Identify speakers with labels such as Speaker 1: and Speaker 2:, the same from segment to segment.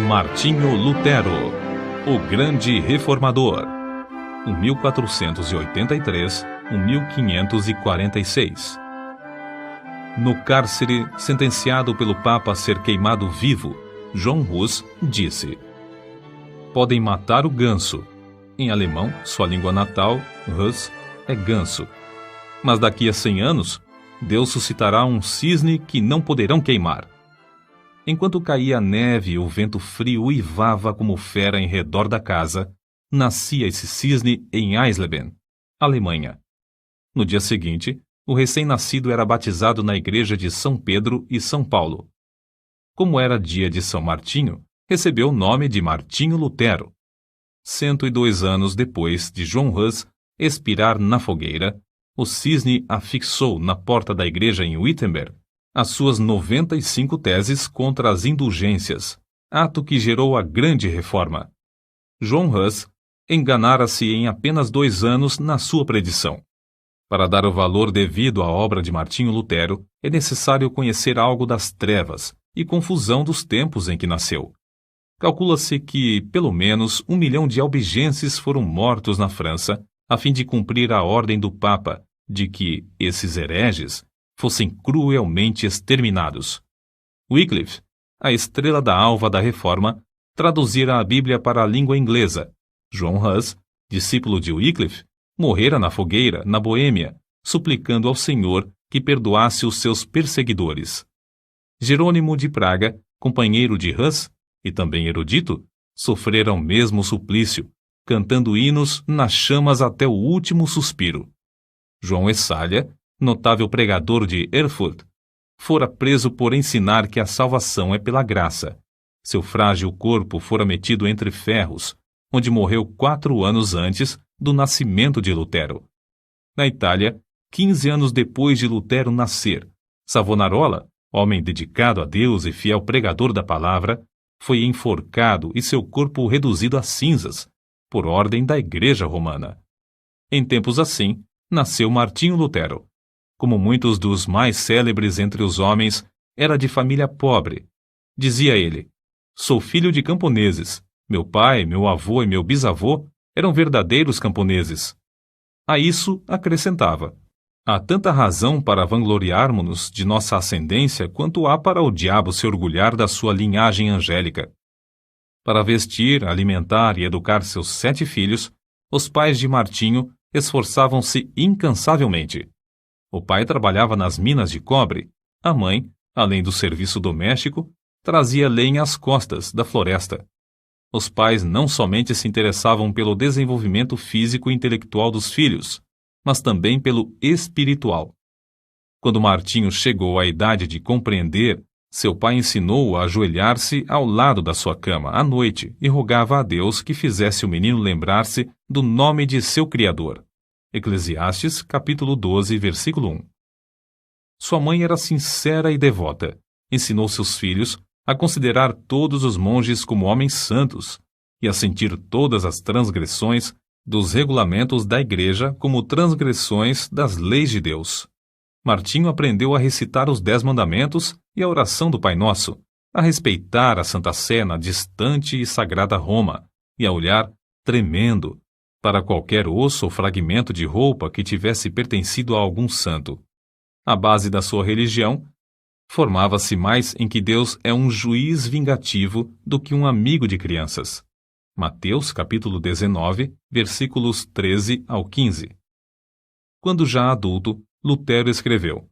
Speaker 1: Martinho Lutero, o grande reformador, 1483-1546. No cárcere, sentenciado pelo Papa a ser queimado vivo, João Hus disse: podem matar o ganso. Em alemão, sua língua natal, Hus, é ganso. Mas daqui a 100 anos, Deus suscitará um cisne que não poderão queimar. Enquanto caía a neve e o vento frio uivava como fera em redor da casa, nascia esse cisne em Eisleben, Alemanha. No dia seguinte, o recém-nascido era batizado na igreja de São Pedro e São Paulo. Como era dia de São Martinho, recebeu o nome de Martinho Lutero. 102 anos depois de João Hus expirar na fogueira, o cisne afixou na porta da igreja em Wittenberg as suas 95 teses contra as indulgências, ato que gerou a grande reforma. João Hus enganara-se em apenas 2 anos na sua predição. Para dar o valor devido à obra de Martinho Lutero, é necessário conhecer algo das trevas e confusão dos tempos em que nasceu. Calcula-se que, pelo menos, 1 milhão de albigenses foram mortos na França, a fim de cumprir a ordem do Papa de que esses hereges fossem cruelmente exterminados. Wycliffe, a estrela da alva da Reforma, traduzira a Bíblia para a língua inglesa. João Hus, discípulo de Wycliffe, morrera na fogueira, na Boêmia, suplicando ao Senhor que perdoasse os seus perseguidores. Jerônimo de Praga, companheiro de Hus, e também erudito, sofrera o mesmo suplício, cantando hinos nas chamas até o último suspiro. João Essalha, notável pregador de Erfurt, fora preso por ensinar que a salvação é pela graça. Seu frágil corpo fora metido entre ferros, onde morreu 4 anos antes do nascimento de Lutero. Na Itália, 15 anos depois de Lutero nascer, Savonarola, homem dedicado a Deus e fiel pregador da palavra, foi enforcado e seu corpo reduzido a cinzas, por ordem da Igreja Romana. Em tempos assim, nasceu Martinho Lutero. Como muitos dos mais célebres entre os homens, era de família pobre. Dizia ele: sou filho de camponeses. Meu pai, meu avô e meu bisavô eram verdadeiros camponeses. A isso acrescentava: há tanta razão para vangloriarmos-nos de nossa ascendência quanto há para o diabo se orgulhar da sua linhagem angélica. Para vestir, alimentar e educar seus 7 filhos, os pais de Martinho esforçavam-se incansavelmente. O pai trabalhava nas minas de cobre, a mãe, além do serviço doméstico, trazia lenha às costas da floresta. Os pais não somente se interessavam pelo desenvolvimento físico e intelectual dos filhos, mas também pelo espiritual. Quando Martinho chegou à idade de compreender, seu pai ensinou-o a ajoelhar-se ao lado da sua cama à noite e rogava a Deus que fizesse o menino lembrar-se do nome de seu Criador. Eclesiastes, capítulo 12, versículo 1. Sua mãe era sincera e devota. Ensinou seus filhos a considerar todos os monges como homens santos e a sentir todas as transgressões dos regulamentos da Igreja como transgressões das leis de Deus. Martinho aprendeu a recitar os 10 mandamentos e a oração do Pai Nosso, a respeitar a Santa Sé na distante e sagrada Roma e a olhar, tremendo, para qualquer osso ou fragmento de roupa que tivesse pertencido a algum santo. A base da sua religião formava-se mais em que Deus é um juiz vingativo do que um amigo de crianças. Mateus, capítulo 19, versículos 13 ao 15. Quando já adulto, Lutero escreveu: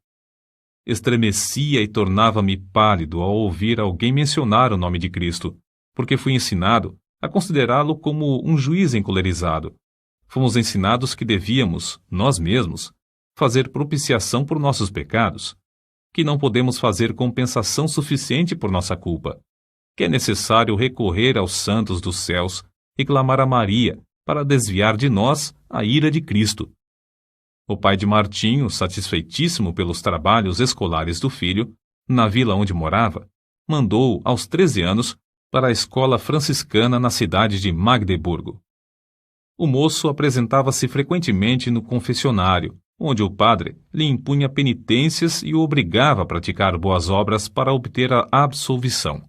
Speaker 1: estremecia e tornava-me pálido ao ouvir alguém mencionar o nome de Cristo, porque fui ensinado a considerá-lo como um juiz encolerizado. Fomos ensinados que devíamos, nós mesmos, fazer propiciação por nossos pecados, que não podemos fazer compensação suficiente por nossa culpa, que é necessário recorrer aos santos dos céus e clamar a Maria para desviar de nós a ira de Cristo. O pai de Martinho, satisfeitíssimo pelos trabalhos escolares do filho, na vila onde morava, mandou-o, aos 13 anos, para a escola franciscana na cidade de Magdeburgo. O moço apresentava-se frequentemente no confessionário, onde o padre lhe impunha penitências e o obrigava a praticar boas obras para obter a absolvição.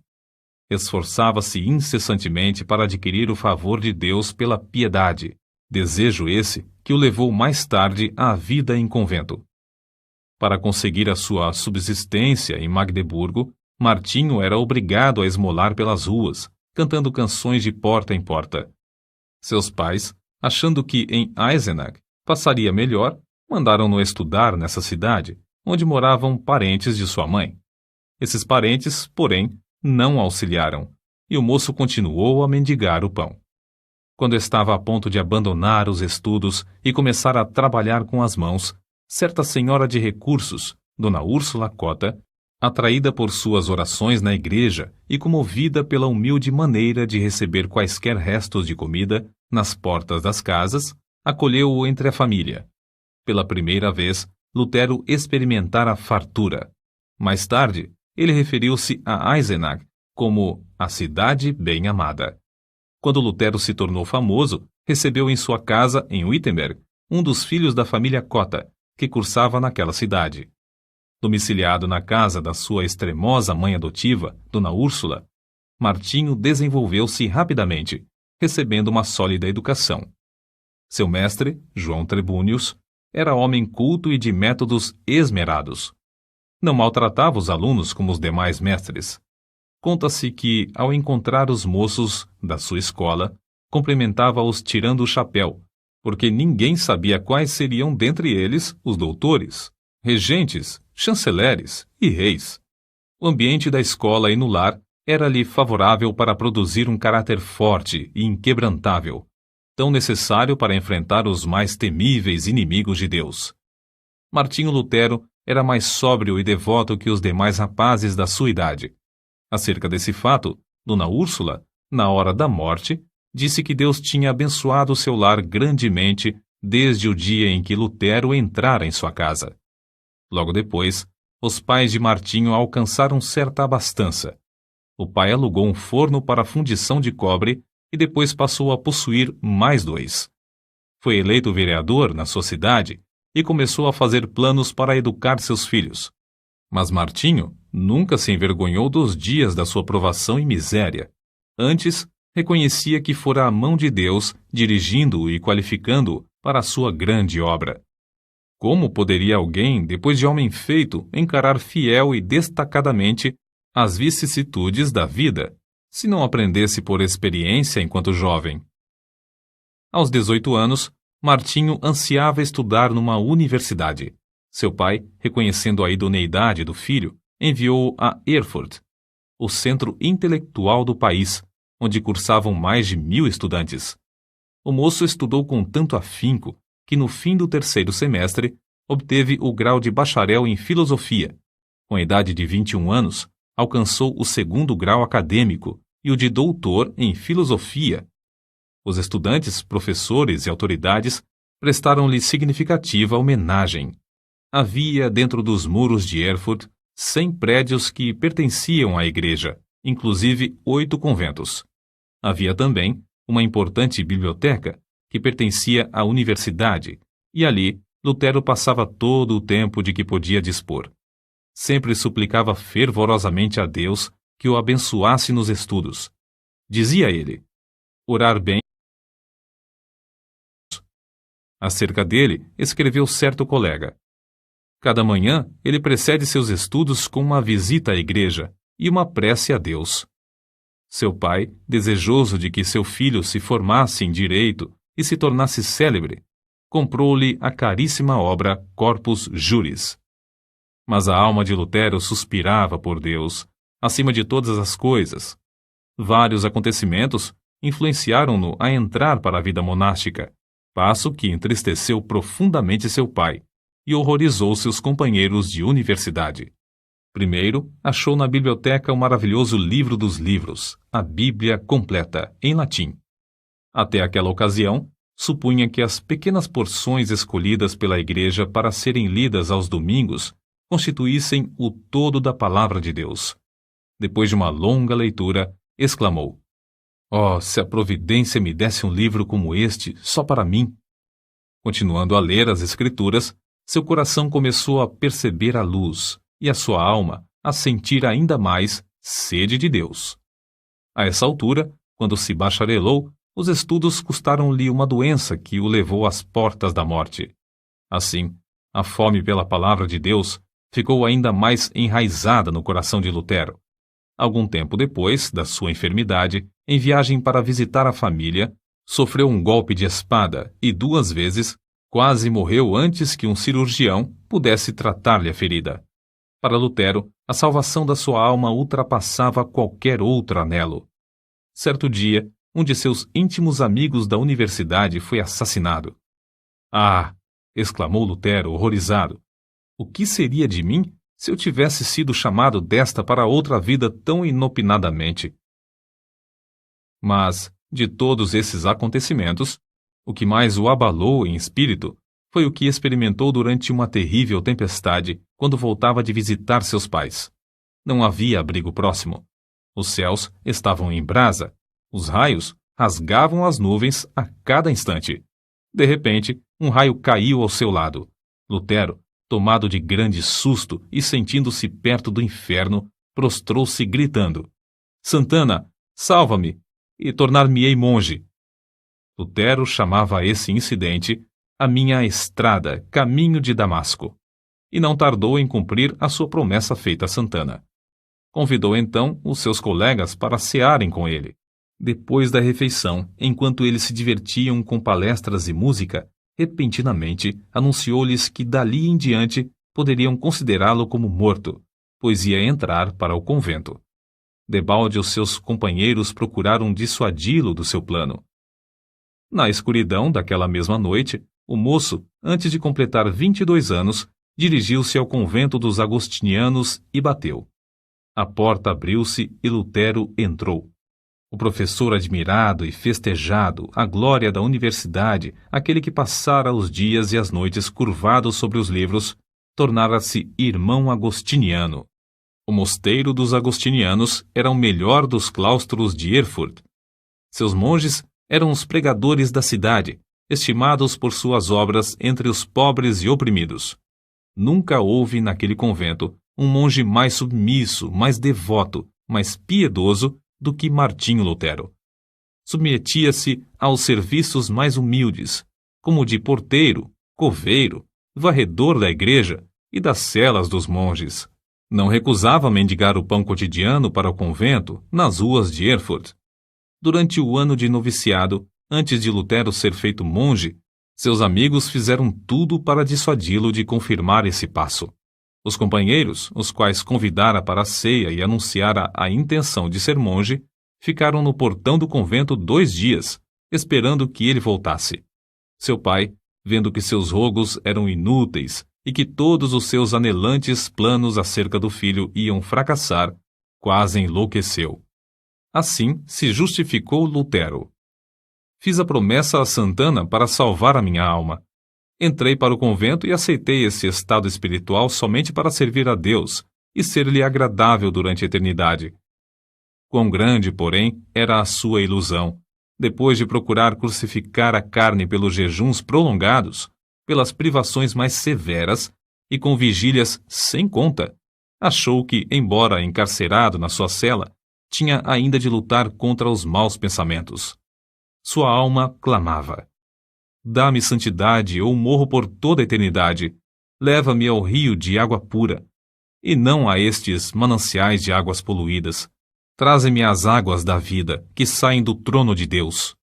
Speaker 1: Esforçava-se incessantemente para adquirir o favor de Deus pela piedade, desejo esse que o levou mais tarde à vida em convento. Para conseguir a sua subsistência em Magdeburgo, Martinho era obrigado a esmolar pelas ruas, cantando canções de porta em porta. Seus pais, achando que em Eisenach passaria melhor, mandaram-no estudar nessa cidade, onde moravam parentes de sua mãe. Esses parentes, porém, não auxiliaram, e o moço continuou a mendigar o pão. Quando estava a ponto de abandonar os estudos e começar a trabalhar com as mãos, certa senhora de recursos, Dona Úrsula Cota, atraída por suas orações na igreja e comovida pela humilde maneira de receber quaisquer restos de comida nas portas das casas, acolheu-o entre a família. Pela primeira vez, Lutero experimentara fartura. Mais tarde, ele referiu-se a Eisenach como a cidade bem amada. Quando Lutero se tornou famoso, recebeu em sua casa, em Wittenberg, um dos filhos da família Cotta, que cursava naquela cidade. Domiciliado na casa da sua extremosa mãe adotiva, Dona Úrsula, Martinho desenvolveu-se rapidamente, recebendo uma sólida educação. Seu mestre, João Trebúnius, era homem culto e de métodos esmerados. Não maltratava os alunos como os demais mestres. Conta-se que, ao encontrar os moços da sua escola, cumprimentava-os tirando o chapéu, porque ninguém sabia quais seriam dentre eles os doutores, regentes, chanceleres e reis. O ambiente da escola e no lar era-lhe favorável para produzir um caráter forte e inquebrantável, tão necessário para enfrentar os mais temíveis inimigos de Deus. Martinho Lutero era mais sóbrio e devoto que os demais rapazes da sua idade. Acerca desse fato, Dona Úrsula, na hora da morte, disse que Deus tinha abençoado seu lar grandemente desde o dia em que Lutero entrara em sua casa. Logo depois, os pais de Martinho alcançaram certa abastança. O pai alugou um forno para fundição de cobre e depois passou a possuir mais 2. Foi eleito vereador na sua cidade e começou a fazer planos para educar seus filhos. Mas Martinho nunca se envergonhou dos dias da sua provação e miséria. Antes, reconhecia que fora a mão de Deus dirigindo-o e qualificando-o para a sua grande obra. Como poderia alguém, depois de homem feito, encarar fiel e destacadamente as vicissitudes da vida, se não aprendesse por experiência enquanto jovem? Aos 18 anos, Martinho ansiava estudar numa universidade. Seu pai, reconhecendo a idoneidade do filho, enviou-o a Erfurt, o centro intelectual do país, onde cursavam mais de 1000 estudantes. O moço estudou com tanto afinco que, no fim do 3º semestre, obteve o grau de bacharel em filosofia. Com a idade de 21 anos, alcançou o 2º grau acadêmico e o de doutor em filosofia. Os estudantes, professores e autoridades prestaram-lhe significativa homenagem. Havia, dentro dos muros de Erfurt, 100 prédios que pertenciam à igreja, inclusive 8 conventos. Havia também uma importante biblioteca que pertencia à universidade, e ali Lutero passava todo o tempo de que podia dispor. Sempre suplicava fervorosamente a Deus que o abençoasse nos estudos. Dizia ele: orar bem. Acerca dele, escreveu certo colega: cada manhã ele precede seus estudos com uma visita à igreja e uma prece a Deus. Seu pai, desejoso de que seu filho se formasse em direito e se tornasse célebre, comprou-lhe a caríssima obra Corpus Juris. Mas a alma de Lutero suspirava por Deus, acima de todas as coisas. Vários acontecimentos influenciaram-no a entrar para a vida monástica, passo que entristeceu profundamente seu pai e horrorizou seus companheiros de universidade. Primeiro, achou na biblioteca o maravilhoso livro dos livros, a Bíblia completa, em latim. Até aquela ocasião, supunha que as pequenas porções escolhidas pela igreja para serem lidas aos domingos constituíssem o todo da palavra de Deus. Depois de uma longa leitura, exclamou: "Oh, se a providência me desse um livro como este só para mim!" Continuando a ler as Escrituras, seu coração começou a perceber a luz e a sua alma a sentir ainda mais sede de Deus. A essa altura, quando se bacharelou, os estudos custaram-lhe uma doença que o levou às portas da morte. Assim, a fome pela palavra de Deus ficou ainda mais enraizada no coração de Lutero. Algum tempo depois da sua enfermidade, em viagem para visitar a família, sofreu um golpe de espada e 2 vezes quase morreu antes que um cirurgião pudesse tratar-lhe a ferida. Para Lutero, a salvação da sua alma ultrapassava qualquer outro anelo. Certo dia, um de seus íntimos amigos da universidade foi assassinado. Ah! Exclamou Lutero, horrorizado. O que seria de mim se eu tivesse sido chamado desta para outra vida tão inopinadamente? Mas, de todos esses acontecimentos, o que mais o abalou em espírito foi o que experimentou durante uma terrível tempestade quando voltava de visitar seus pais. Não havia abrigo próximo. Os céus estavam em brasa. Os raios rasgavam as nuvens a cada instante. De repente, um raio caiu ao seu lado. Lutero, tomado de grande susto e sentindo-se perto do inferno, prostrou-se gritando: Santana, salva-me, e tornar-me-ei monge. Lutero chamava esse incidente a minha estrada, caminho de Damasco, e não tardou em cumprir a sua promessa feita a Santana. Convidou então os seus colegas para cearem com ele. Depois da refeição, enquanto eles se divertiam com palestras e música, repentinamente anunciou-lhes que dali em diante poderiam considerá-lo como morto, pois ia entrar para o convento. Debalde os seus companheiros procuraram dissuadi-lo do seu plano. Na escuridão daquela mesma noite, o moço, antes de completar 22 anos, dirigiu-se ao convento dos agostinianos e bateu. A porta abriu-se e Lutero entrou. O professor admirado e festejado, a glória da universidade, aquele que passara os dias e as noites curvado sobre os livros, tornara-se irmão agostiniano. O mosteiro dos agostinianos era o melhor dos claustros de Erfurt. Seus monges eram os pregadores da cidade, estimados por suas obras entre os pobres e oprimidos. Nunca houve naquele convento um monge mais submisso, mais devoto, mais piedoso do que Martinho Lutero. Submetia-se aos serviços mais humildes, como o de porteiro, coveiro, varredor da igreja e das celas dos monges. Não recusava mendigar o pão cotidiano para o convento nas ruas de Erfurt. Durante o ano de noviciado, antes de Lutero ser feito monge, seus amigos fizeram tudo para dissuadi-lo de confirmar esse passo. Os companheiros, os quais convidara para a ceia e anunciara a intenção de ser monge, ficaram no portão do convento 2 dias, esperando que ele voltasse. Seu pai, vendo que seus rogos eram inúteis e que todos os seus anelantes planos acerca do filho iam fracassar, quase enlouqueceu. Assim se justificou Lutero. Fiz a promessa a Santana para salvar a minha alma. Entrei para o convento e aceitei esse estado espiritual somente para servir a Deus e ser-lhe agradável durante a eternidade. Quão grande, porém, era a sua ilusão. Depois de procurar crucificar a carne pelos jejuns prolongados, pelas privações mais severas e com vigílias sem conta, achou que, embora encarcerado na sua cela, tinha ainda de lutar contra os maus pensamentos. Sua alma clamava: dá-me santidade ou morro por toda a eternidade. Leva-me ao rio de água pura, e não a estes mananciais de águas poluídas. Traze-me as águas da vida, que saem do trono de Deus.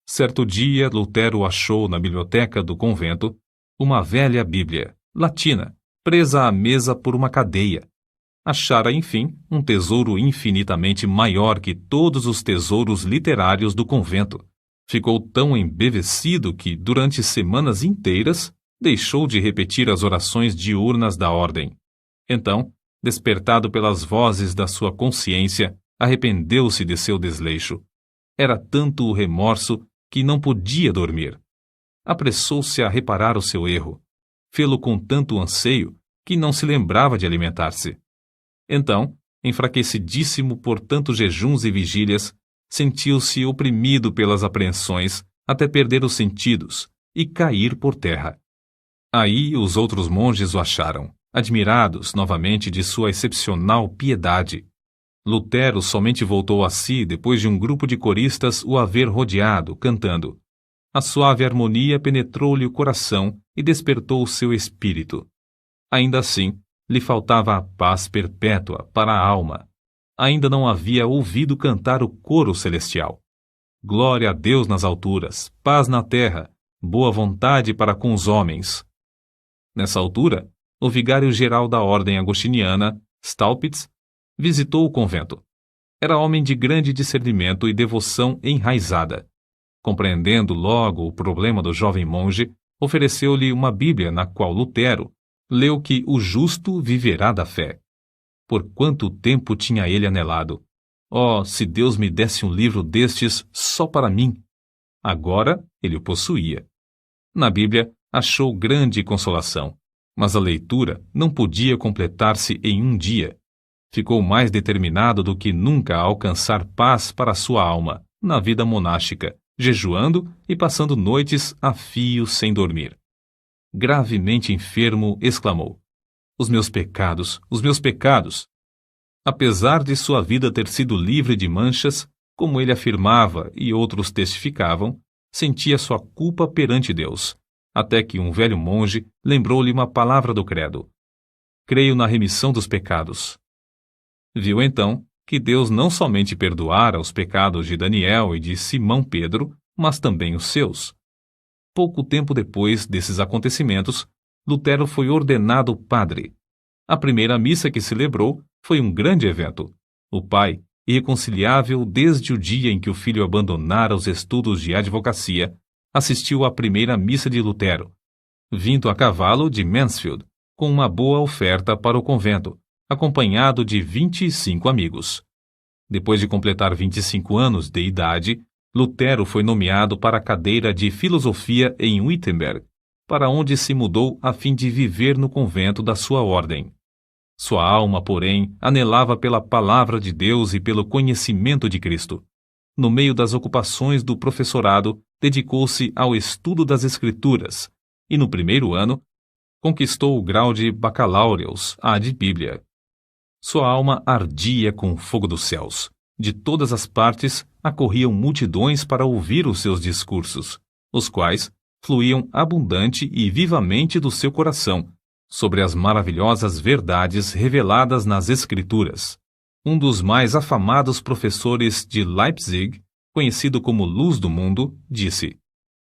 Speaker 1: Certo dia, Lutero achou na biblioteca do convento uma velha Bíblia, latina, presa à mesa por uma cadeia. Achara, enfim, um tesouro infinitamente maior que todos os tesouros literários do convento. Ficou tão embevecido que, durante semanas inteiras, deixou de repetir as orações diurnas da ordem. Então, despertado pelas vozes da sua consciência, arrependeu-se de seu desleixo. Era tanto o remorso que não podia dormir. Apressou-se a reparar o seu erro. Fê-lo com tanto anseio que não se lembrava de alimentar-se. Então, enfraquecidíssimo por tantos jejuns e vigílias, sentiu-se oprimido pelas apreensões até perder os sentidos e cair por terra. Aí os outros monges o acharam, admirados novamente de sua excepcional piedade. Lutero somente voltou a si depois de um grupo de coristas o haver rodeado, cantando. A suave harmonia penetrou-lhe o coração e despertou o seu espírito. Ainda assim, lhe faltava a paz perpétua para a alma. Ainda não havia ouvido cantar o coro celestial. Glória a Deus nas alturas, paz na terra, boa vontade para com os homens. Nessa altura, o vigário-geral da ordem agostiniana, Staupitz, visitou o convento. Era homem de grande discernimento e devoção enraizada. Compreendendo logo o problema do jovem monge, ofereceu-lhe uma Bíblia na qual Lutero leu que o justo viverá da fé. Por quanto tempo tinha ele anelado! Oh, se Deus me desse um livro destes só para mim! Agora ele o possuía. Na Bíblia achou grande consolação, mas a leitura não podia completar-se em um dia. Ficou mais determinado do que nunca a alcançar paz para sua alma, na vida monástica, jejuando e passando noites a fio sem dormir. Gravemente enfermo, exclamou: os meus pecados, os meus pecados! Apesar de sua vida ter sido livre de manchas, como ele afirmava e outros testificavam, sentia sua culpa perante Deus, até que um velho monge lembrou-lhe uma palavra do credo: creio na remissão dos pecados. Viu então que Deus não somente perdoara os pecados de Daniel e de Simão Pedro, mas também os seus. Pouco tempo depois desses acontecimentos, Lutero foi ordenado padre. A primeira missa que celebrou foi um grande evento. O pai, irreconciliável desde o dia em que o filho abandonara os estudos de advocacia, assistiu à primeira missa de Lutero, vindo a cavalo de Mansfield, com uma boa oferta para o convento, acompanhado de 25 amigos. Depois de completar 25 anos de idade, Lutero foi nomeado para a cadeira de filosofia em Wittenberg, para onde se mudou a fim de viver no convento da sua ordem. Sua alma, porém, anelava pela palavra de Deus e pelo conhecimento de Cristo. No meio das ocupações do professorado, dedicou-se ao estudo das Escrituras e, no primeiro ano, conquistou o grau de bacalaureus ad Bíblia. Sua alma ardia com o fogo dos céus. De todas as partes acorriam multidões para ouvir os seus discursos, os quais fluíam abundante e vivamente do seu coração, sobre as maravilhosas verdades reveladas nas Escrituras. Um dos mais afamados professores de Leipzig, conhecido como Luz do Mundo, disse: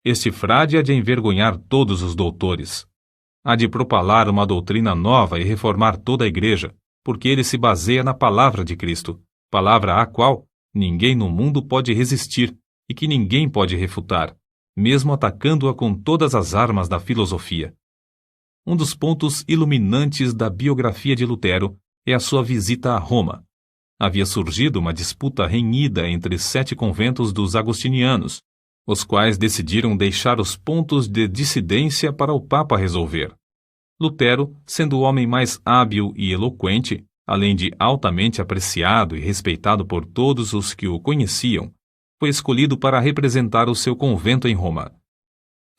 Speaker 1: este frade há de envergonhar todos os doutores. Há de propalar uma doutrina nova e reformar toda a igreja, porque ele se baseia na palavra de Cristo, palavra à qual ninguém no mundo pode resistir e que ninguém pode refutar, mesmo atacando-a com todas as armas da filosofia. Um dos pontos iluminantes da biografia de Lutero é a sua visita a Roma. Havia surgido uma disputa renhida entre 7 conventos dos agostinianos, os quais decidiram deixar os pontos de dissidência para o Papa resolver. Lutero, sendo o homem mais hábil e eloquente, além de altamente apreciado e respeitado por todos os que o conheciam, foi escolhido para representar o seu convento em Roma.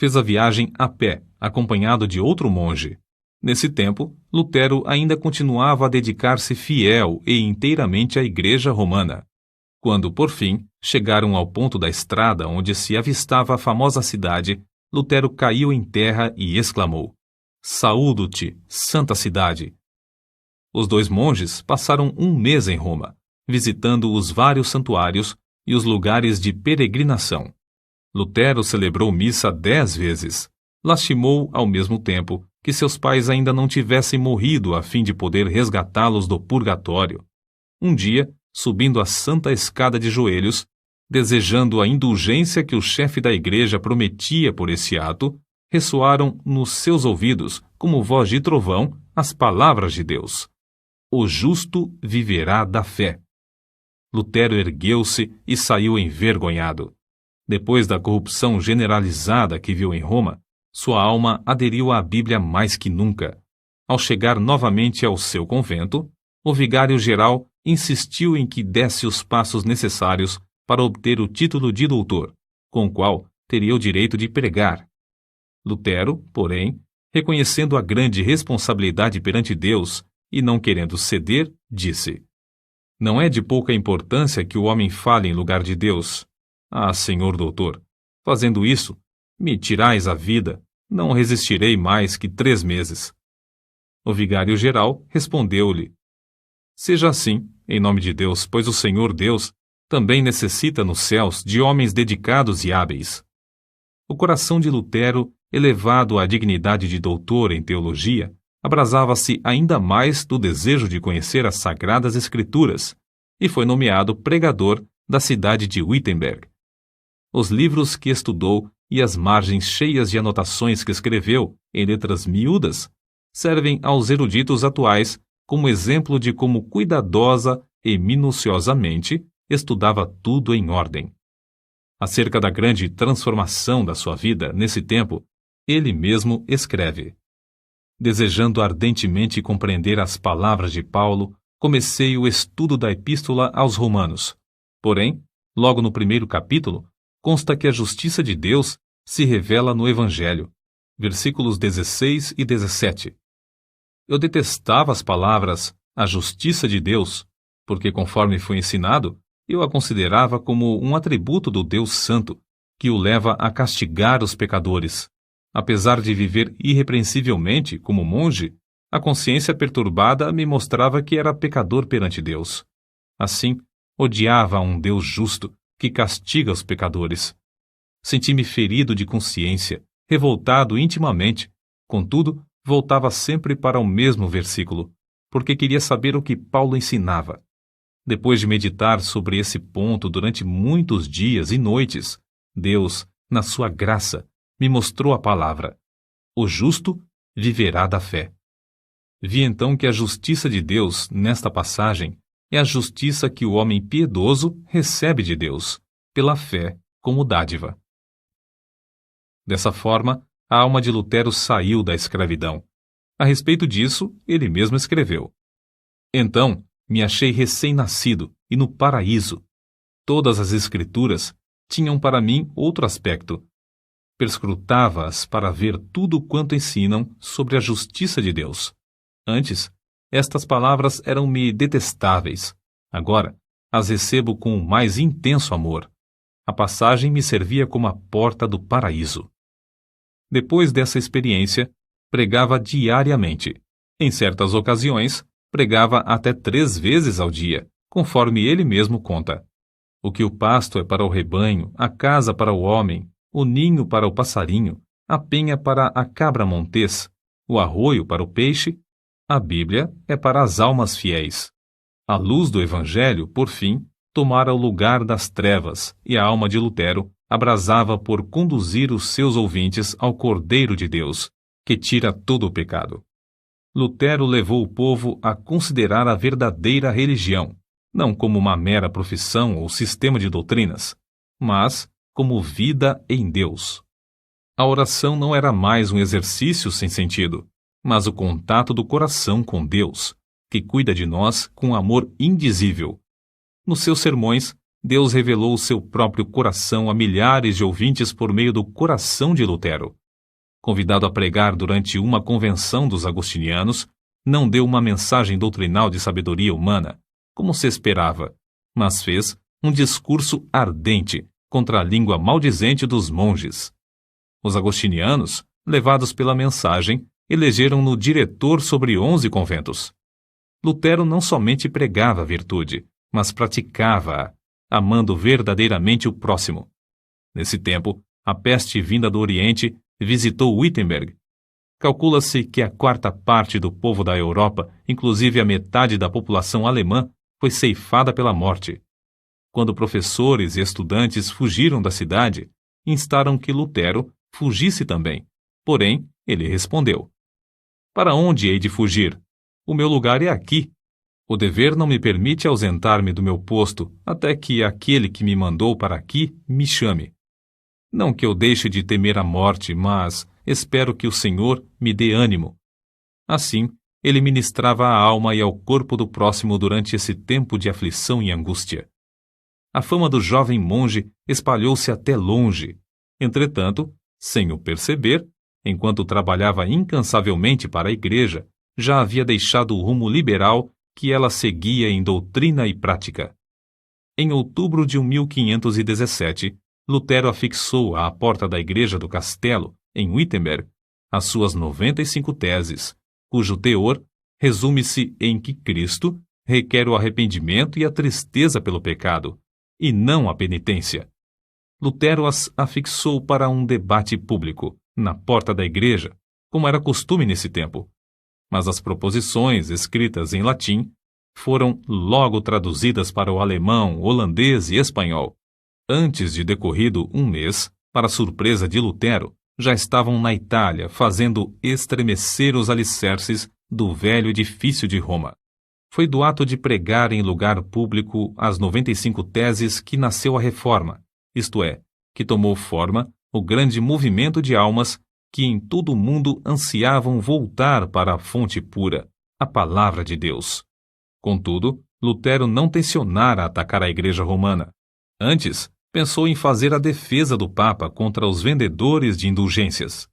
Speaker 1: Fez a viagem a pé, acompanhado de outro monge. Nesse tempo, Lutero ainda continuava a dedicar-se fiel e inteiramente à Igreja Romana. Quando, por fim, chegaram ao ponto da estrada onde se avistava a famosa cidade, Lutero caiu em terra e exclamou: saúdo-te, santa cidade! Os 2 monges passaram um mês em Roma, visitando os vários santuários e os lugares de peregrinação. Lutero celebrou missa 10 vezes. Lastimou, ao mesmo tempo, que seus pais ainda não tivessem morrido a fim de poder resgatá-los do purgatório. Um dia, subindo a santa escada de joelhos, desejando a indulgência que o chefe da igreja prometia por esse ato, ressoaram nos seus ouvidos, como voz de trovão, as palavras de Deus: o justo viverá da fé. Lutero ergueu-se e saiu envergonhado. Depois da corrupção generalizada que viu em Roma, sua alma aderiu à Bíblia mais que nunca. Ao chegar novamente ao seu convento, o vigário-geral insistiu em que desse os passos necessários para obter o título de doutor, com o qual teria o direito de pregar. Lutero, porém, reconhecendo a grande responsabilidade perante Deus e não querendo ceder, disse: Não é de pouca importância que o homem fale em lugar de Deus. Ah, senhor doutor, fazendo isso, me tirais a vida, não resistirei mais que 3 meses. O vigário-geral respondeu-lhe: seja assim, em nome de Deus, pois o Senhor Deus também necessita nos céus de homens dedicados e hábeis. O coração de Lutero, elevado à dignidade de doutor em teologia, abrasava-se ainda mais do desejo de conhecer as Sagradas Escrituras e foi nomeado pregador da cidade de Wittenberg. Os livros que estudou e as margens cheias de anotações que escreveu, em letras miúdas, servem aos eruditos atuais como exemplo de como cuidadosa e minuciosamente estudava tudo em ordem. Acerca da grande transformação da sua vida nesse tempo, ele mesmo escreve: desejando ardentemente compreender as palavras de Paulo, comecei o estudo da Epístola aos Romanos. Porém, logo no primeiro capítulo, consta que a justiça de Deus se revela no Evangelho. Versículos 16 e 17. Eu detestava as palavras a justiça de Deus, porque, conforme foi ensinado, eu a considerava como um atributo do Deus Santo, que o leva a castigar os pecadores. Apesar de viver irrepreensivelmente como monge, a consciência perturbada me mostrava que era pecador perante Deus. Assim, odiava a um Deus justo que castiga os pecadores. Senti-me ferido de consciência, revoltado intimamente. Contudo, voltava sempre para o mesmo versículo, porque queria saber o que Paulo ensinava. Depois de meditar sobre esse ponto durante muitos dias e noites, Deus, na sua graça, me mostrou a palavra: o justo viverá da fé. Vi então que a justiça de Deus, nesta passagem, é a justiça que o homem piedoso recebe de Deus, pela fé como dádiva. Dessa forma, a alma de Lutero saiu da escravidão. A respeito disso, ele mesmo escreveu: então, me achei recém-nascido e no paraíso. Todas as Escrituras tinham para mim outro aspecto. Perscrutava-as para ver tudo quanto ensinam sobre a justiça de Deus. Antes, estas palavras eram-me detestáveis. Agora, as recebo com o mais intenso amor. A passagem me servia como a porta do paraíso. Depois dessa experiência, pregava diariamente. Em certas ocasiões, pregava até 3 vezes ao dia, conforme ele mesmo conta. O que o pasto é para o rebanho, a casa para o homem, o ninho para o passarinho, a penha para a cabra montês, o arroio para o peixe, a Bíblia é para as almas fiéis. A luz do Evangelho, por fim, tomara o lugar das trevas, e a alma de Lutero abrasava por conduzir os seus ouvintes ao Cordeiro de Deus, que tira todo o pecado. Lutero levou o povo a considerar a verdadeira religião, não como uma mera profissão ou sistema de doutrinas, mas como vida em Deus. A oração não era mais um exercício sem sentido, mas o contato do coração com Deus, que cuida de nós com amor indizível. Nos seus sermões, Deus revelou o seu próprio coração a milhares de ouvintes por meio do coração de Lutero. Convidado a pregar durante uma convenção dos agostinianos, não deu uma mensagem doutrinal de sabedoria humana, como se esperava, mas fez um discurso ardente contra a língua maldizente dos monges. Os agostinianos, levados pela mensagem, elegeram-no diretor sobre 11 conventos. Lutero não somente pregava a virtude, mas praticava-a, amando verdadeiramente o próximo. Nesse tempo, a peste vinda do Oriente visitou Wittenberg. Calcula-se que a 4ª parte do povo da Europa, inclusive a metade da população alemã, foi ceifada pela morte. Quando professores e estudantes fugiram da cidade, instaram que Lutero fugisse também. Porém, ele respondeu: para onde hei de fugir? O meu lugar é aqui. O dever não me permite ausentar-me do meu posto até que aquele que me mandou para aqui me chame. Não que eu deixe de temer a morte, mas espero que o Senhor me dê ânimo. Assim, ele ministrava à alma e ao corpo do próximo durante esse tempo de aflição e angústia. A fama do jovem monge espalhou-se até longe. Entretanto, sem o perceber, enquanto trabalhava incansavelmente para a igreja, já havia deixado o rumo liberal que ela seguia em doutrina e prática. Em outubro de 1517, Lutero afixou à porta da igreja do castelo, em Wittenberg, as suas 95 teses, cujo teor resume-se em que Cristo requer o arrependimento e a tristeza pelo pecado, e não a penitência. Lutero as afixou para um debate público, na porta da igreja, como era costume nesse tempo. Mas as proposições, escritas em latim, foram logo traduzidas para o alemão, holandês e espanhol. Antes de decorrido um mês, para surpresa de Lutero, já estavam na Itália fazendo estremecer os alicerces do velho edifício de Roma. Foi do ato de pregar em lugar público as 95 teses que nasceu a Reforma, isto é, que tomou forma o grande movimento de almas que em todo o mundo ansiavam voltar para a fonte pura, a palavra de Deus. Contudo, Lutero não tencionara atacar a Igreja Romana. Antes, pensou em fazer a defesa do Papa contra os vendedores de indulgências.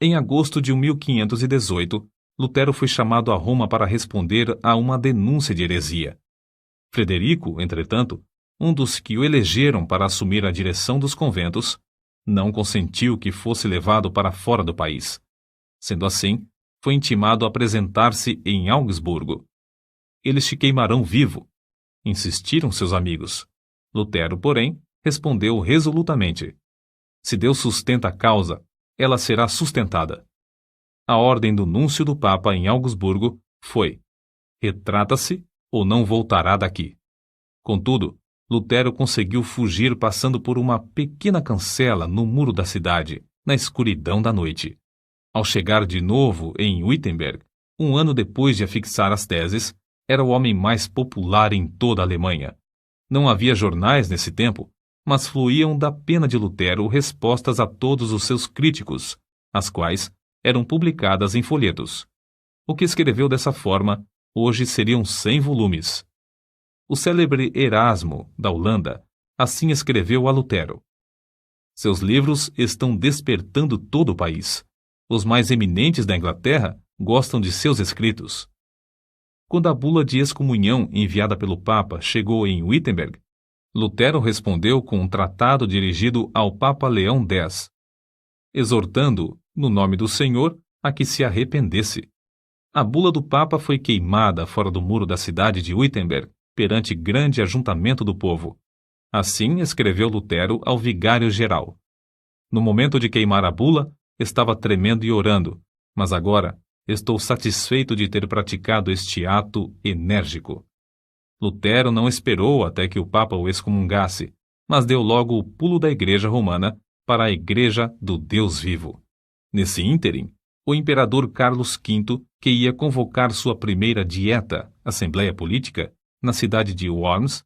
Speaker 1: Em agosto de 1518, Lutero foi chamado a Roma para responder a uma denúncia de heresia. Frederico, entretanto, um dos que o elegeram para assumir a direção dos conventos, não consentiu que fosse levado para fora do país. Sendo assim, foi intimado a apresentar-se em Augsburgo. Eles te queimarão vivo, insistiram seus amigos. Lutero, porém, respondeu resolutamente: se Deus sustenta a causa, ela será sustentada. A ordem do núncio do Papa em Augsburgo foi: retrata-se ou não voltará daqui. Contudo, Lutero conseguiu fugir passando por uma pequena cancela no muro da cidade, na escuridão da noite. Ao chegar de novo em Wittenberg, um ano depois de afixar as teses, era o homem mais popular em toda a Alemanha. Não havia jornais nesse tempo, mas fluíam da pena de Lutero respostas a todos os seus críticos, as quais eram publicadas em folhetos. O que escreveu dessa forma, hoje seriam 100 volumes. O célebre Erasmo, da Holanda, assim escreveu a Lutero: seus livros estão despertando todo o país. Os mais eminentes da Inglaterra gostam de seus escritos. Quando a bula de excomunhão enviada pelo Papa chegou em Wittenberg, Lutero respondeu com um tratado dirigido ao Papa Leão X, exortando, no nome do Senhor, a que se arrependesse. A bula do Papa foi queimada fora do muro da cidade de Wittenberg, perante grande ajuntamento do povo. Assim escreveu Lutero ao vigário-geral: no momento de queimar a bula, estava tremendo e orando, mas agora estou satisfeito de ter praticado este ato enérgico. Lutero não esperou até que o Papa o excomungasse, mas deu logo o pulo da Igreja Romana para a Igreja do Deus vivo. Nesse ínterim, o imperador Carlos V, que ia convocar sua primeira dieta, Assembleia Política, na cidade de Worms,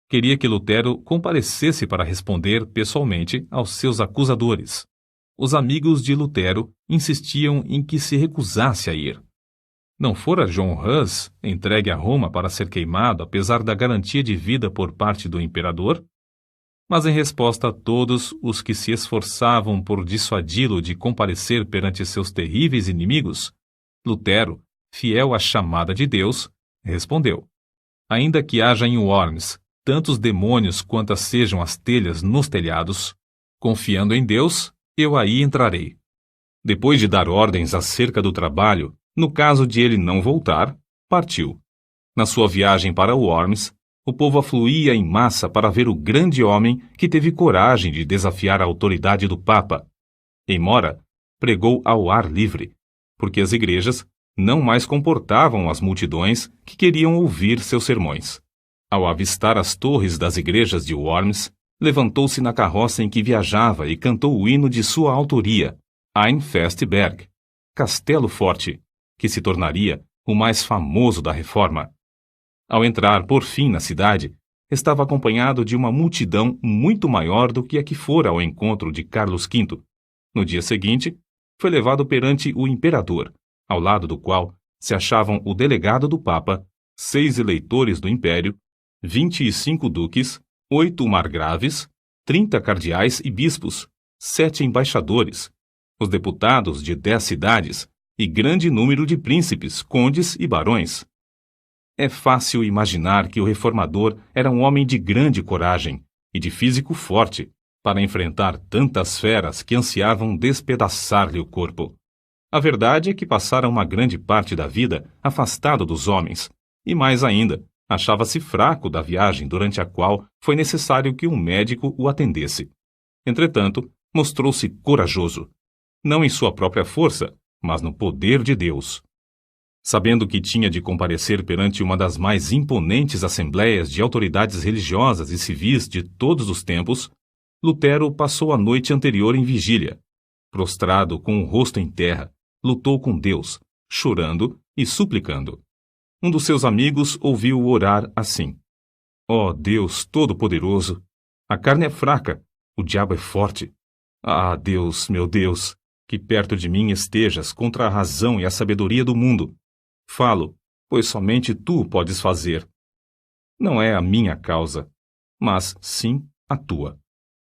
Speaker 1: queria que Lutero comparecesse para responder pessoalmente aos seus acusadores. Os amigos de Lutero insistiam em que se recusasse a ir. Não fora John Hus entregue a Roma para ser queimado apesar da garantia de vida por parte do imperador? Mas em resposta a todos os que se esforçavam por dissuadi-lo de comparecer perante seus terríveis inimigos, Lutero, fiel à chamada de Deus, respondeu: ainda que haja em Worms tantos demônios quantas sejam as telhas nos telhados, confiando em Deus, eu aí entrarei. Depois de dar ordens acerca do trabalho, no caso de ele não voltar, partiu. Na sua viagem para Worms, o povo afluía em massa para ver o grande homem que teve coragem de desafiar a autoridade do Papa. Embora pregou ao ar livre, porque as igrejas não mais comportavam as multidões que queriam ouvir seus sermões. Ao avistar as torres das igrejas de Worms, levantou-se na carroça em que viajava e cantou o hino de sua autoria, Ein feste Berg, Castelo Forte, que se tornaria o mais famoso da Reforma. Ao entrar, por fim, na cidade, estava acompanhado de uma multidão muito maior do que a que fora ao encontro de Carlos V. No dia seguinte, foi levado perante o imperador, ao lado do qual se achavam o delegado do Papa, 6 eleitores do Império, 25 duques, 8 margraves, 30 cardeais e bispos, 7 embaixadores, os deputados de 10 cidades e grande número de príncipes, condes e barões. É fácil imaginar que o reformador era um homem de grande coragem e de físico forte para enfrentar tantas feras que ansiavam despedaçar-lhe o corpo. A verdade é que passara uma grande parte da vida afastado dos homens, e mais ainda, achava-se fraco da viagem durante a qual foi necessário que um médico o atendesse. Entretanto, mostrou-se corajoso, não em sua própria força, mas no poder de Deus. Sabendo que tinha de comparecer perante uma das mais imponentes assembleias de autoridades religiosas e civis de todos os tempos, Lutero passou a noite anterior em vigília. Prostrado com o rosto em terra, lutou com Deus, chorando e suplicando. Um dos seus amigos ouviu-o orar assim: Ó Deus Todo-Poderoso, a carne é fraca, o diabo é forte. Ah, Deus, meu Deus, que perto de mim estejas contra a razão e a sabedoria do mundo. Falo, pois somente tu podes fazer. Não é a minha causa, mas sim a tua.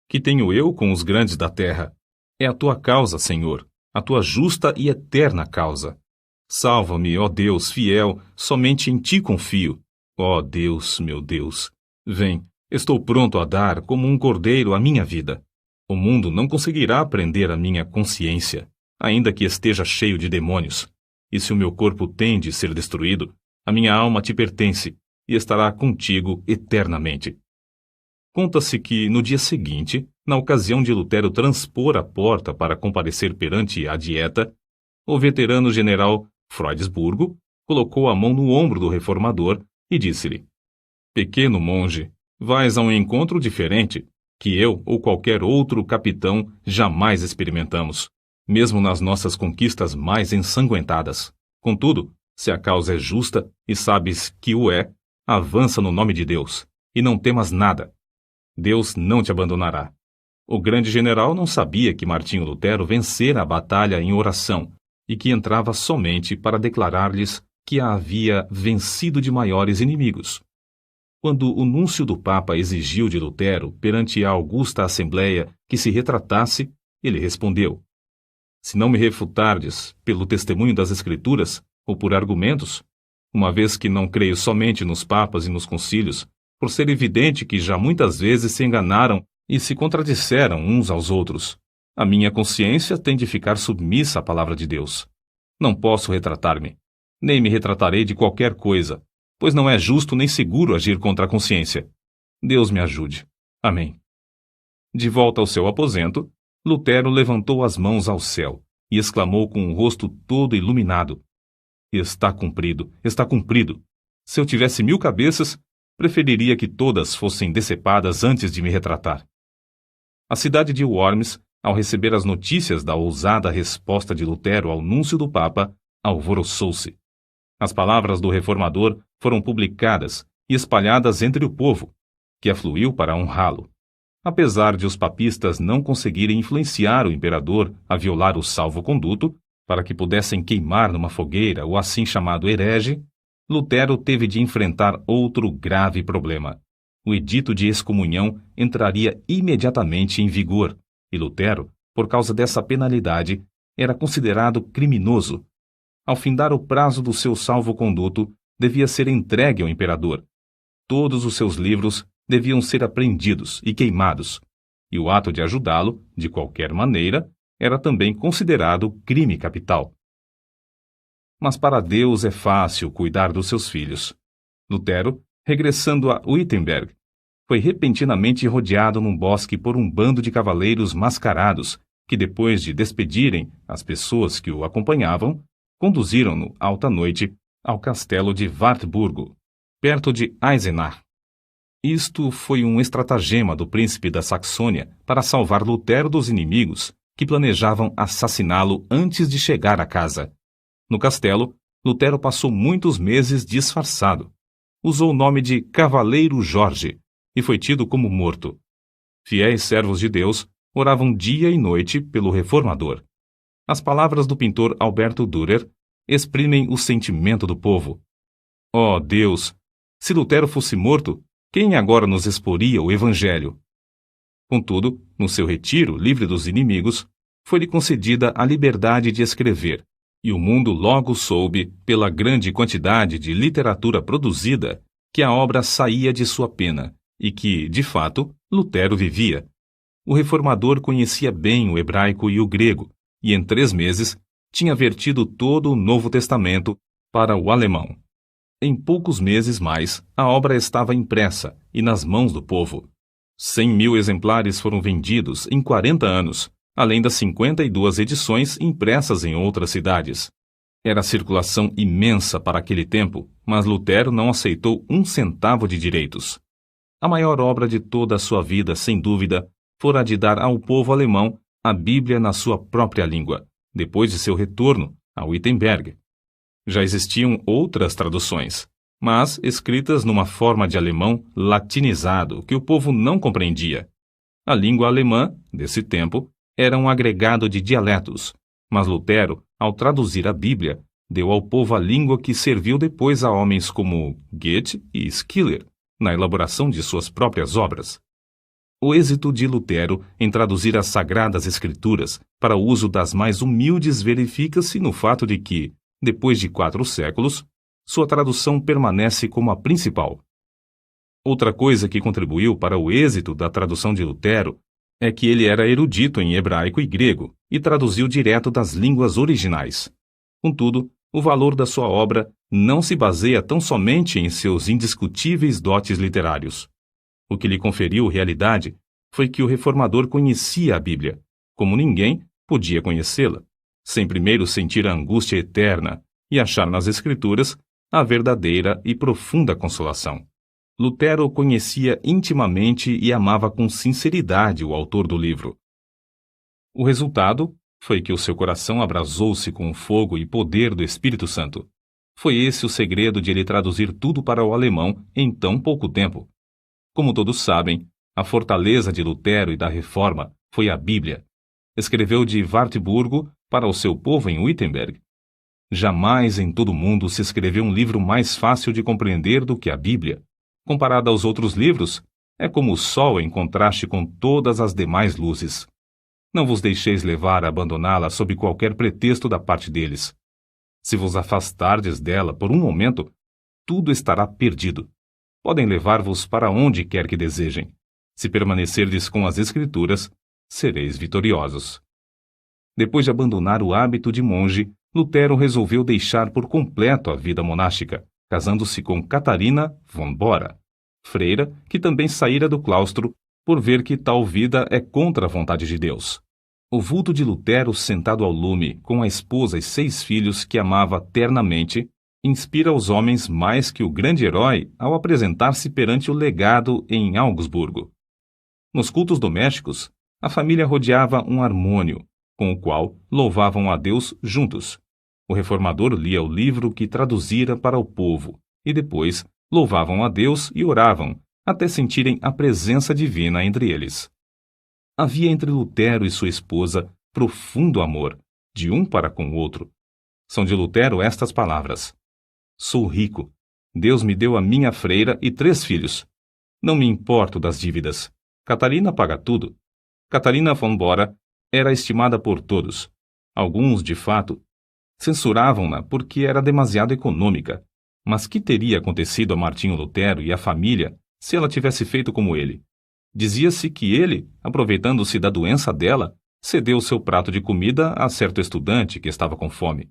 Speaker 1: Que tenho eu com os grandes da terra? É a tua causa, Senhor, a tua justa e eterna causa. Salva-me, ó Deus fiel, somente em ti confio. Ó Deus, meu Deus, vem, estou pronto a dar como um cordeiro a minha vida. O mundo não conseguirá prender a minha consciência, ainda que esteja cheio de demônios. E se o meu corpo tem de ser destruído, a minha alma te pertence e estará contigo eternamente. Conta-se que, no dia seguinte, na ocasião de Lutero transpor a porta para comparecer perante a dieta, o veterano general Freudesburgo colocou a mão no ombro do reformador e disse-lhe: Pequeno monge, vais a um encontro diferente, que eu ou qualquer outro capitão jamais experimentamos, mesmo nas nossas conquistas mais ensanguentadas. Contudo, se a causa é justa e sabes que o é, avança no nome de Deus, e não temas nada. Deus não te abandonará. O grande general não sabia que Martinho Lutero vencera a batalha em oração e que entrava somente para declarar-lhes que a havia vencido de maiores inimigos. Quando o núncio do Papa exigiu de Lutero, perante a augusta Assembleia, que se retratasse, ele respondeu: Se não me refutardes pelo testemunho das Escrituras ou por argumentos, uma vez que não creio somente nos papas e nos concílios, por ser evidente que já muitas vezes se enganaram e se contradisseram uns aos outros, a minha consciência tem de ficar submissa à palavra de Deus. Não posso retratar-me, nem me retratarei de qualquer coisa, pois não é justo nem seguro agir contra a consciência. Deus me ajude. Amém. De volta ao seu aposento, Lutero levantou as mãos ao céu e exclamou com o rosto todo iluminado: Está cumprido, está cumprido. Se eu tivesse 1000 cabeças, preferiria que todas fossem decepadas antes de me retratar. A cidade de Worms, ao receber as notícias da ousada resposta de Lutero ao núncio do Papa, alvoroçou-se. As palavras do reformador foram publicadas e espalhadas entre o povo, que afluiu para honrá-lo. Apesar de os papistas não conseguirem influenciar o imperador a violar o salvo-conduto, para que pudessem queimar numa fogueira o assim chamado herege, Lutero teve de enfrentar outro grave problema. O edito de excomunhão entraria imediatamente em vigor, e Lutero, por causa dessa penalidade, era considerado criminoso. Ao findar o prazo do seu salvo-conduto, devia ser entregue ao imperador. Todos os seus livros deviam ser apreendidos e queimados, e o ato de ajudá-lo, de qualquer maneira, era também considerado crime capital. Mas para Deus é fácil cuidar dos seus filhos. Lutero, regressando a Wittenberg, foi repentinamente rodeado num bosque por um bando de cavaleiros mascarados, que depois de despedirem as pessoas que o acompanhavam, conduziram-no alta noite ao castelo de Wartburgo, perto de Eisenach. Isto foi um estratagema do príncipe da Saxônia para salvar Lutero dos inimigos que planejavam assassiná-lo antes de chegar à casa. No castelo, Lutero passou muitos meses disfarçado. Usou o nome de Cavaleiro Jorge e foi tido como morto. Fiéis servos de Deus oravam dia e noite pelo reformador. As palavras do pintor Alberto Dürer exprimem o sentimento do povo. Ó Deus, se Lutero fosse morto, quem agora nos exporia o Evangelho? Contudo, no seu retiro livre dos inimigos, foi-lhe concedida a liberdade de escrever, E o mundo logo soube, pela grande quantidade de literatura produzida, que a obra saía de sua pena, e que, de fato, Lutero vivia. O reformador conhecia bem o hebraico e o grego, e em 3 meses tinha vertido todo o Novo Testamento para o alemão. Em poucos meses mais, a obra estava impressa e nas mãos do povo. 100.000 exemplares foram vendidos em 40 anos, além das 52 edições impressas em outras cidades. Era circulação imensa para aquele tempo, mas Lutero não aceitou 1 centavo de direitos. A maior obra de toda a sua vida, sem dúvida, fora a de dar ao povo alemão a Bíblia na sua própria língua, depois de seu retorno a Wittenberg. Já existiam outras traduções, mas escritas numa forma de alemão latinizado que o povo não compreendia. A língua alemã, desse tempo, era um agregado de dialetos, mas Lutero, ao traduzir a Bíblia, deu ao povo a língua que serviu depois a homens como Goethe e Schiller, na elaboração de suas próprias obras. O êxito de Lutero em traduzir as Sagradas Escrituras para o uso das mais humildes verifica-se no fato de que, depois de 4 séculos, sua tradução permanece como a principal. Outra coisa que contribuiu para o êxito da tradução de Lutero é que ele era erudito em hebraico e grego e traduziu direto das línguas originais. Contudo, o valor da sua obra não se baseia tão somente em seus indiscutíveis dotes literários. O que lhe conferiu realidade foi que o reformador conhecia a Bíblia, como ninguém podia conhecê-la, sem primeiro sentir a angústia eterna e achar nas Escrituras a verdadeira e profunda consolação. Lutero conhecia intimamente e amava com sinceridade o autor do livro. O resultado foi que o seu coração abrasou-se com o fogo e poder do Espírito Santo. Foi esse o segredo de ele traduzir tudo para o alemão em tão pouco tempo. Como todos sabem, a fortaleza de Lutero e da Reforma foi a Bíblia. Escreveu de Wartburgo para o seu povo em Wittenberg. Jamais em todo o mundo se escreveu um livro mais fácil de compreender do que a Bíblia. Comparada aos outros livros, é como o sol em contraste com todas as demais luzes. Não vos deixeis levar a abandoná-la sob qualquer pretexto da parte deles. Se vos afastardes dela por um momento, tudo estará perdido. Podem levar-vos para onde quer que desejem. Se permanecerdes com as Escrituras, sereis vitoriosos. Depois de abandonar o hábito de monge, Lutero resolveu deixar por completo a vida monástica, casando-se com Catarina von Bora, freira que também saíra do claustro por ver que tal vida é contra a vontade de Deus. O vulto de Lutero sentado ao lume, com a esposa e 6 filhos que amava ternamente, inspira os homens mais que o grande herói ao apresentar-se perante o legado em Augsburgo. Nos cultos domésticos, a família rodeava um harmônio, com o qual louvavam a Deus juntos. O reformador lia o livro que traduzira para o povo, e depois louvavam a Deus e oravam, até sentirem a presença divina entre eles. Havia entre Lutero e sua esposa profundo amor, de um para com o outro. São de Lutero estas palavras: Sou rico. Deus me deu a minha freira e 3 filhos. Não me importo das dívidas. Catarina paga tudo. Catarina von Bora era estimada por todos. Alguns, de fato, censuravam-na porque era demasiado econômica. Mas que teria acontecido a Martinho Lutero e à família se ela tivesse feito como ele? Dizia-se que ele, aproveitando-se da doença dela, cedeu seu prato de comida a certo estudante que estava com fome.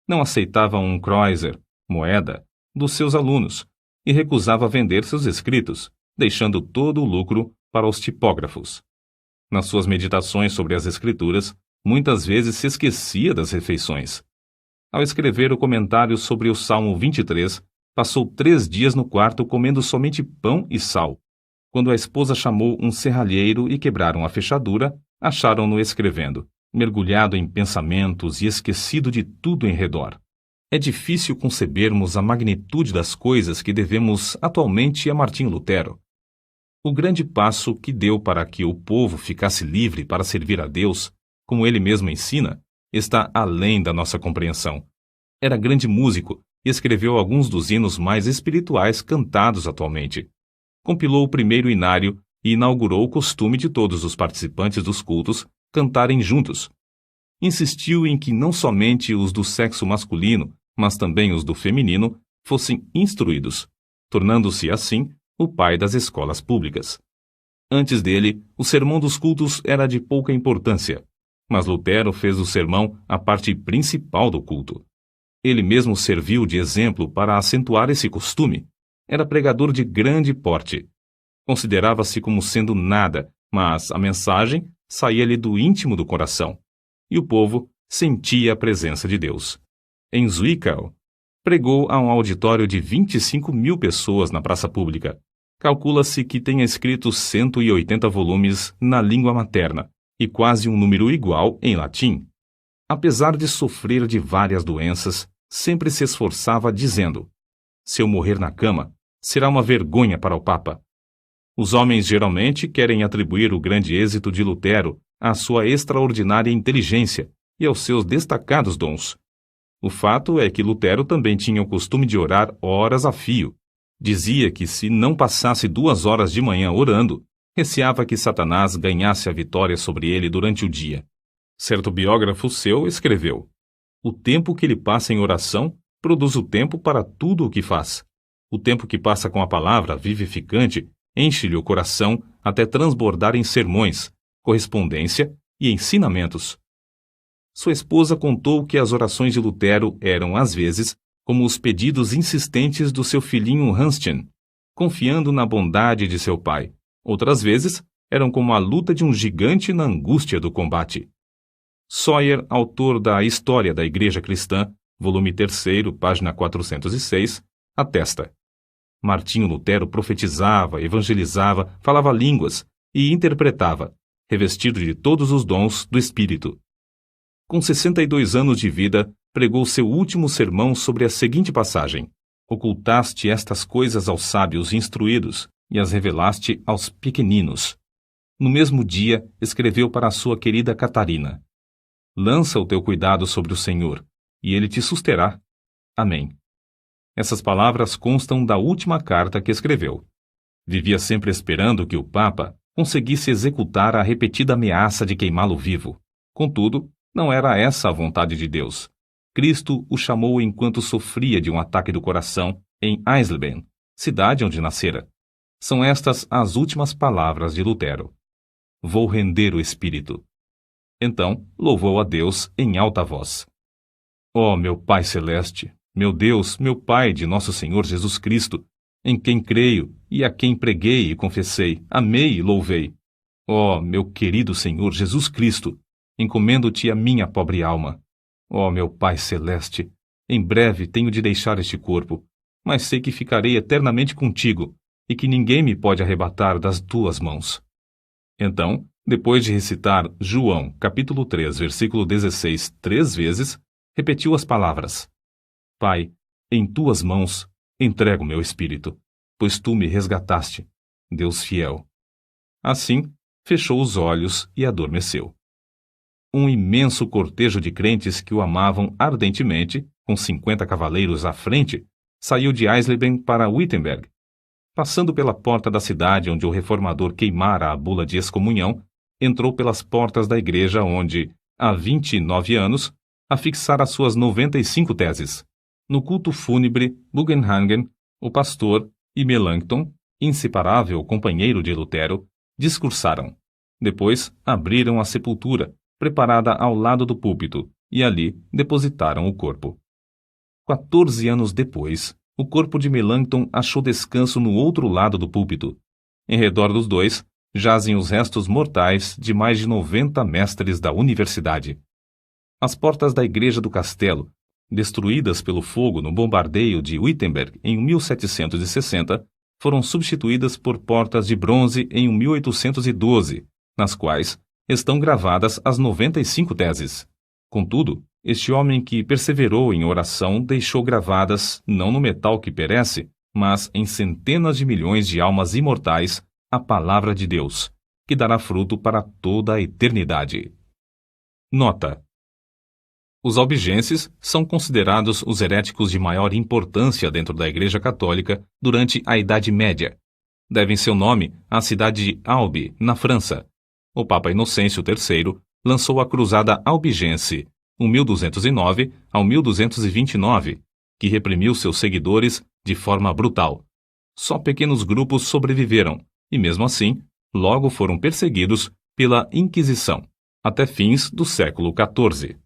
Speaker 1: Não aceitava um kreuzer, moeda, dos seus alunos, e recusava vender seus escritos, deixando todo o lucro para os tipógrafos. Nas suas meditações sobre as Escrituras, muitas vezes se esquecia das refeições. Ao escrever o comentário sobre o Salmo 23, passou 3 dias no quarto comendo somente pão e sal. Quando a esposa chamou um serralheiro e quebraram a fechadura, acharam-no escrevendo, mergulhado em pensamentos e esquecido de tudo em redor. É difícil concebermos a magnitude das coisas que devemos atualmente a Martinho Lutero. O grande passo que deu para que o povo ficasse livre para servir a Deus, como ele mesmo ensina, está além da nossa compreensão. Era grande músico e escreveu alguns dos hinos mais espirituais cantados atualmente. Compilou o primeiro inário e inaugurou o costume de todos os participantes dos cultos cantarem juntos. insistiu em que não somente os do sexo masculino, mas também os do feminino, fossem instruídos, tornando-se, assim, o pai das escolas públicas. Antes dele, o sermão dos cultos era de pouca importância, mas Lutero fez do sermão a parte principal do culto. Ele mesmo serviu de exemplo para acentuar esse costume. Era pregador de grande porte. Considerava-se como sendo nada, mas a mensagem saía-lhe do íntimo do coração, e o povo sentia a presença de Deus. Em Zwickau, pregou a um auditório de 25.000 pessoas na praça pública. Calcula-se que tenha escrito 180 volumes na língua materna e quase um número igual em latim. Apesar de sofrer de várias doenças, sempre se esforçava dizendo: se eu morrer na cama, será uma vergonha para o Papa. Os homens geralmente querem atribuir o grande êxito de Lutero à sua extraordinária inteligência e aos seus destacados dons. O fato é que Lutero também tinha o costume de orar horas a fio. Dizia que se não passasse 2 horas de manhã orando, receava que Satanás ganhasse a vitória sobre ele durante o dia. Certo biógrafo seu escreveu: o tempo que ele passa em oração produz o tempo para tudo o que faz. O tempo que passa com a palavra vivificante enche-lhe o coração até transbordar em sermões, correspondência e ensinamentos. Sua esposa contou que as orações de Lutero eram, às vezes, como os pedidos insistentes do seu filhinho Hanschen, confiando na bondade de seu pai. Outras vezes, eram como a luta de um gigante na angústia do combate. Sawyer, autor da História da Igreja Cristã, volume 3, página 406, atesta: Martinho Lutero profetizava, evangelizava, falava línguas e interpretava, revestido de todos os dons do Espírito. Com 62 anos de vida, pregou seu último sermão sobre a seguinte passagem: ocultaste estas coisas aos sábios instruídos e as revelaste aos pequeninos. No mesmo dia, escreveu para a sua querida Catarina: lança o teu cuidado sobre o Senhor, e ele te susterá. Amém. Essas palavras constam da última carta que escreveu. Vivia sempre esperando que o Papa conseguisse executar a repetida ameaça de queimá-lo vivo. Contudo, não era essa a vontade de Deus. Cristo o chamou enquanto sofria de um ataque do coração em Eisleben, cidade onde nascera. São estas as últimas palavras de Lutero: vou render o espírito. Então, louvou a Deus em alta voz: ó meu Pai Celeste, meu Deus, meu Pai de nosso Senhor Jesus Cristo, em quem creio e a quem preguei e confessei, amei e louvei. Ó meu querido Senhor Jesus Cristo, encomendo-te a minha pobre alma. Ó meu Pai Celeste, em breve tenho de deixar este corpo, mas sei que ficarei eternamente contigo e que ninguém me pode arrebatar das tuas mãos. Então, depois de recitar João, capítulo 3, versículo 16, 3 vezes, repetiu as palavras: Pai, em tuas mãos entrego meu espírito, pois tu me resgataste, Deus fiel. Assim, fechou os olhos e adormeceu. Um imenso cortejo de crentes que o amavam ardentemente, com 50 cavaleiros à frente, saiu de Eisleben para Wittenberg. Passando pela porta da cidade onde o reformador queimara a bula de excomunhão, entrou pelas portas da igreja onde, há 29 anos, afixara suas 95 teses. No culto fúnebre, Bugenhagen, o pastor, e Melanchthon, inseparável companheiro de Lutero, discursaram. Depois, abriram a sepultura, preparada ao lado do púlpito, e ali depositaram o corpo. 14 anos depois, o corpo de Melanchthon achou descanso no outro lado do púlpito. Em redor dos dois, jazem os restos mortais de mais de 90 mestres da universidade. As portas da igreja do castelo, destruídas pelo fogo no bombardeio de Wittenberg em 1760, foram substituídas por portas de bronze em 1812, nas quais estão gravadas as 95 teses. Contudo, este homem que perseverou em oração deixou gravadas, não no metal que perece, mas em centenas de milhões de almas imortais, a palavra de Deus, que dará fruto para toda a eternidade. Nota: os albigenses são considerados os heréticos de maior importância dentro da Igreja Católica durante a Idade Média. Devem seu nome à cidade de Albi, na França. O Papa Inocêncio III lançou a Cruzada Albigense, 1209 ao 1229, que reprimiu seus seguidores de forma brutal. Só pequenos grupos sobreviveram, e mesmo assim, logo foram perseguidos pela Inquisição, até fins do século XIV.